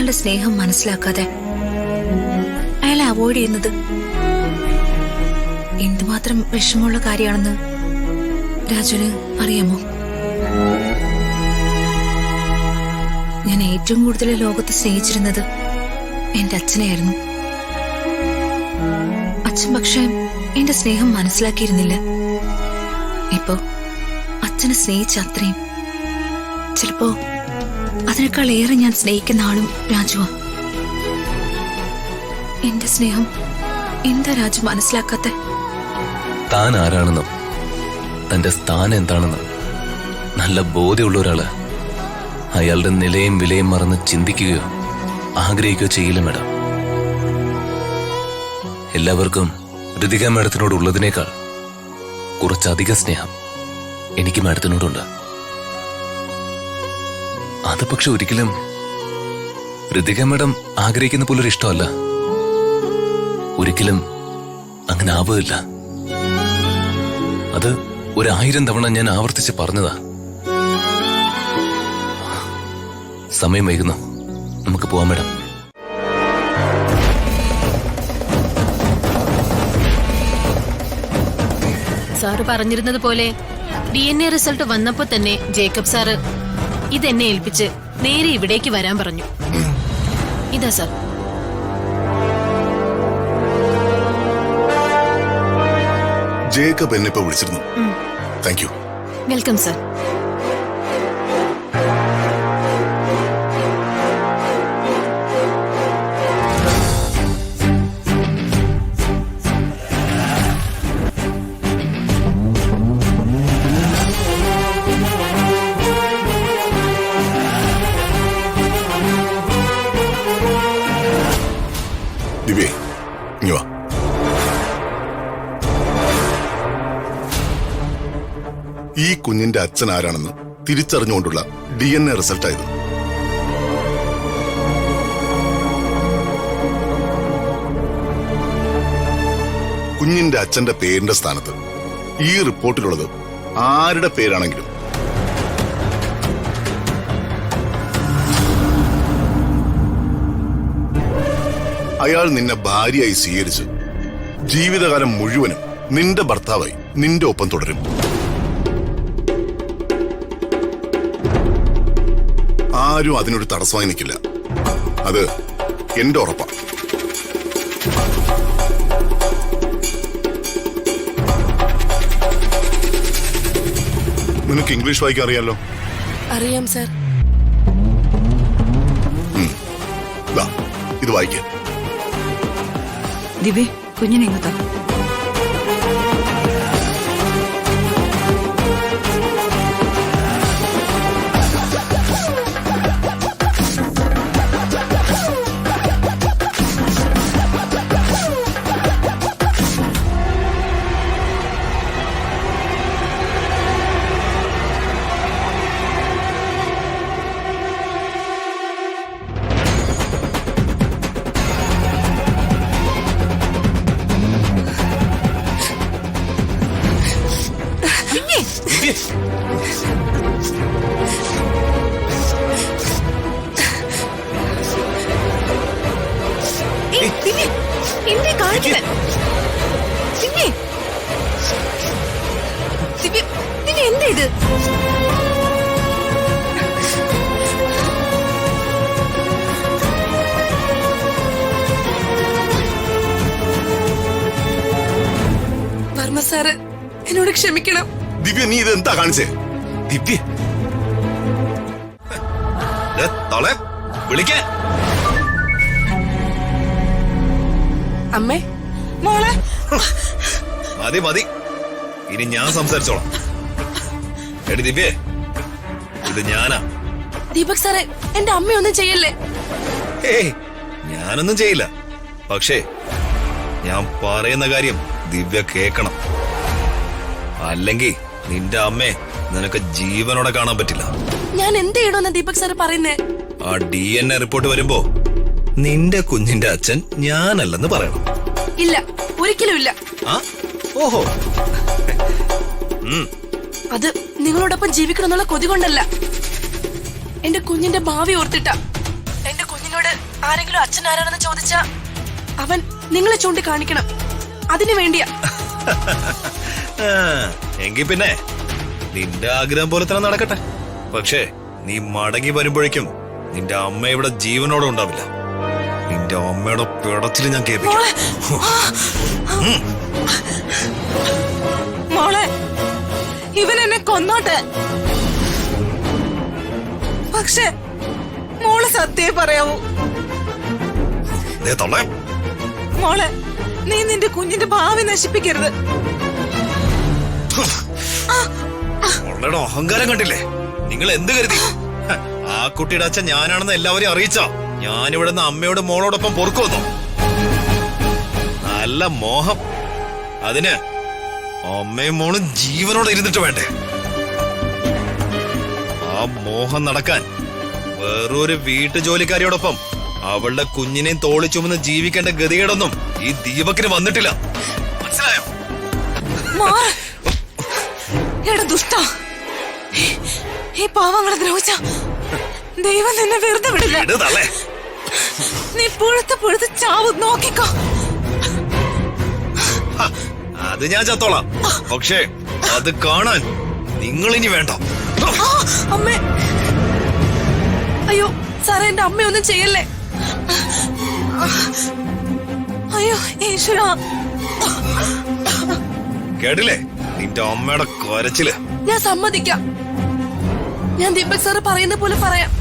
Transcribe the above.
അയാളുടെ സ്നേഹം മനസ്സിലാക്കാതെ അയാളെ അവോയ്ഡ് ചെയ്യുന്നത് എന്തുമാത്രം വിഷമമുള്ള കാര്യമാണെന്ന് രാജുവിന് അറിയാമോ? ഞാൻ ഏറ്റവും കൂടുതൽ ലോകത്ത് സ്നേഹിച്ചിരുന്നത് എന്റെ അച്ഛനെയായിരുന്നു. അച്ഛൻ പക്ഷേ എന്റെ സ്നേഹം മനസ്സിലാക്കിയിരുന്നില്ല. ഇപ്പോ അച്ഛനെ സ്നേഹിച്ച അത്രയും, ചിലപ്പോ അതിനേക്കാൾ ഏറെ ഞാൻ സ്നേഹിക്കുന്ന ആളും രാജുവാ. എന്റെ സ്നേഹം എന്താ രാജു മനസ്സിലാക്കാത്ത? താൻ ആരാണെന്നും തന്റെ സ്ഥാനം എന്താണെന്നും നല്ല ബോധ്യമുള്ള ഒരാള് അയാളുടെ നിലയും വിലയും മറന്ന് ചിന്തിക്കുകയോ ആഗ്രഹിക്കുകയോ ചെയ്യില്ല മാഡം. എല്ലാവർക്കും ഋതിക മാഡത്തിനോടുള്ളതിനേക്കാൾ കുറച്ചധികം സ്നേഹം എനിക്ക് മാഡത്തിനോടുണ്ട്. അത് പക്ഷെ ഒരിക്കലും ഋതിക മാഡം ആഗ്രഹിക്കുന്ന പോലൊരു ഇഷ്ടമല്ല. ഒരിക്കലും അങ്ങനെ ആവുകയില്ല. അത് 1000 തവണ ഞാൻ ആവർത്തിച്ച് പറഞ്ഞതാ. സമയം വൈകുന്നു, നമുക്ക് പോവാം മാഡം. സാറ് പറഞ്ഞിരുന്നത് പോലെ DNA റിസൾട്ട് വന്നപ്പോ തന്നെ ജേക്കബ് സാറ് ഇതെന്നെ ഏൽപ്പിച്ച് നേരെ ഇവിടേക്ക് വരാൻ പറഞ്ഞു. ഇതാ സാർ. ജേക്കബ് എന്നെ ഇപ്പൊ വിളിച്ചിരുന്നു. Thank you. Welcome sir. ദിവ്യേ, ഇങ്ങ് വാ. ഈ കുഞ്ഞിന്റെ അച്ഛൻ ആരാണെന്ന് തിരിച്ചറിഞ്ഞുകൊണ്ടുള്ള DNA റിസൾട്ടായത്. കുഞ്ഞിന്റെ അച്ഛന്റെ പേരിന്റെ സ്ഥാനത്ത് ഈ റിപ്പോർട്ടിലുള്ളത് ആരുടെ പേരാണെങ്കിലും അയാൾ നിന്നെ ഭാര്യയായി സ്വീകരിച്ച് ജീവിതകാലം മുഴുവനും നിന്റെ ഭർത്താവായി നിന്റെ ഒപ്പം തുടരും. ആരും അതിനൊരു തടസ്സമായി നിൽക്കില്ല. അത് എന്റെ ഉറപ്പാ. നിനക്ക് ഇംഗ്ലീഷ് വായിക്കാൻ അറിയാലോ? അറിയാം സാർ. ഇത് വായിക്കാം. ദിവ്യ, കുഞ്ഞിനെ ഇങ്ങത്താ. എന്തേ കാണിക്കുന്നത്? പിന്നെ എന്താ ഇത്? വർമ്മ സാറ് എന്നോട് ക്ഷമിക്കണം. ദിവ്യ, നീ ഇത് എന്താ കാണിച്ചേ? ദിവ്യ, വിളിക്കാൻ. അമ്മേ, മോളെ. മതി മതി, ഇനി ഞാൻ സംസാരിച്ചോളാം. എടി ദിവ്യേ, ഇത് ഞാനാ. ദീപക് സാറെ, എന്റെ അമ്മയൊന്നും ചെയ്യല്ലേ. ഏയ്, ഞാനൊന്നും ചെയ്യില്ല. പക്ഷേ ഞാൻ പറയുന്ന കാര്യം ദിവ്യ കേക്കണം. അല്ലെങ്കിൽ നിന്റെ അമ്മയെ നിനക്ക് ജീവനോടെ കാണാൻ പറ്റില്ല. ഞാൻ എന്ത് ചെയ്യണമെന്ന് ദീപക് സാറ് പറയുന്നേ? ആ DNA റിപ്പോർട്ട് വരുമ്പോ നിന്റെ കുഞ്ഞിന്റെ അച്ഛൻ ഞാനല്ലെന്ന് പറയണം. ഇല്ല, ഒരിക്കലും ഇല്ല. ഓഹോ, അത് നിങ്ങളോടൊപ്പം ജീവിക്കണമെന്നുള്ള കൊതി കൊണ്ടല്ല, എന്റെ കുഞ്ഞിന്റെ ഭാവി ഓർത്തിട്ടാ. എന്റെ കുഞ്ഞിനോട് ആരെങ്കിലും അച്ഛൻ ആരാണെന്ന് ചോദിച്ചാ അവൻ നിങ്ങളെ ചൂണ്ടിക്കാണിക്കണം. അതിനു വേണ്ടിയാ. ആ, എങ്കി പിന്നെ നിന്റെ ആഗ്രഹം പോലെ തന്നെ നടക്കട്ടെ. പക്ഷേ നീ മടങ്ങി വരുമ്പോഴേക്കും നിന്റെ അമ്മ ഇവിടെ ജീവനോടെ ഉണ്ടാവില്ല. നിന്റെ അമ്മയുടെ പിടച്ചിൽ ഞാൻ കേൾപ്പിക്കും. മോളെ, ഇവൻ എന്നെ കൊന്നോട്ടെ, പക്ഷെ മോള് സത്യം പറയാവൂ. ദേ തള്ളേ. മോളെ, നീ നിന്റെ കുഞ്ഞിന്റെ ഭാവി നശിപ്പിക്കരുത്. അവളുടെ അഹങ്കാരം കണ്ടില്ലേ? നിങ്ങൾ എന്ത് കരുതി? ഹ, ആ കുട്ടിയുടെ അച്ഛൻ ഞാനാണെന്ന് എല്ലാവരെയും അറിയിച്ച ഞാനിവിടെ നിന്ന് അമ്മയോട് മോളോടൊപ്പം പൊറുക്കുവന്നു. നല്ല മോഹം. അതിന് അമ്മയും മോളും ജീവനോടെ ഇരുന്നിട്ട് വേണ്ടേ? ആ മോഹം നടക്കാൻ വേറൊരു വീട്ടു ജോലിക്കാരിയോടൊപ്പം അവളുടെ കുഞ്ഞിനെയും തോളി ചുമന്ന് ജീവിക്കേണ്ട ഗതികേടൊന്നും ഈ ദീപക്കിന് വന്നിട്ടില്ല. മനസ്സിലായോ? എടാ ദുഷ്ട, ഈ പാവങ്ങളെ ദ്രോഹിച്ച ദൈവം നിന്നെ വെറുതെ വിടില്ല. ഇടുതള്ളേ. നീ പുഴുത്ത് ചാവ്, നോക്കിക്കോ. അത് ഞാൻ ചത്തോളാം. പക്ഷേ അത് കാണാൻ നിങ്ങൾ ഇനി വേണ്ട. അമ്മേ, അയ്യോ സാറേ, എന്റെ അമ്മയൊന്നും ചെയ്യല്ലേ. അയ്യോ ഈശ്വരാ. കേട്ടില്ലേ നിന്റെ അമ്മയുടെ കരച്ചില്? ഞാൻ സമ്മതിക്കാം. ഞാൻ ദീപക് സാറ് പറയുന്ന പോലെ പറയാം.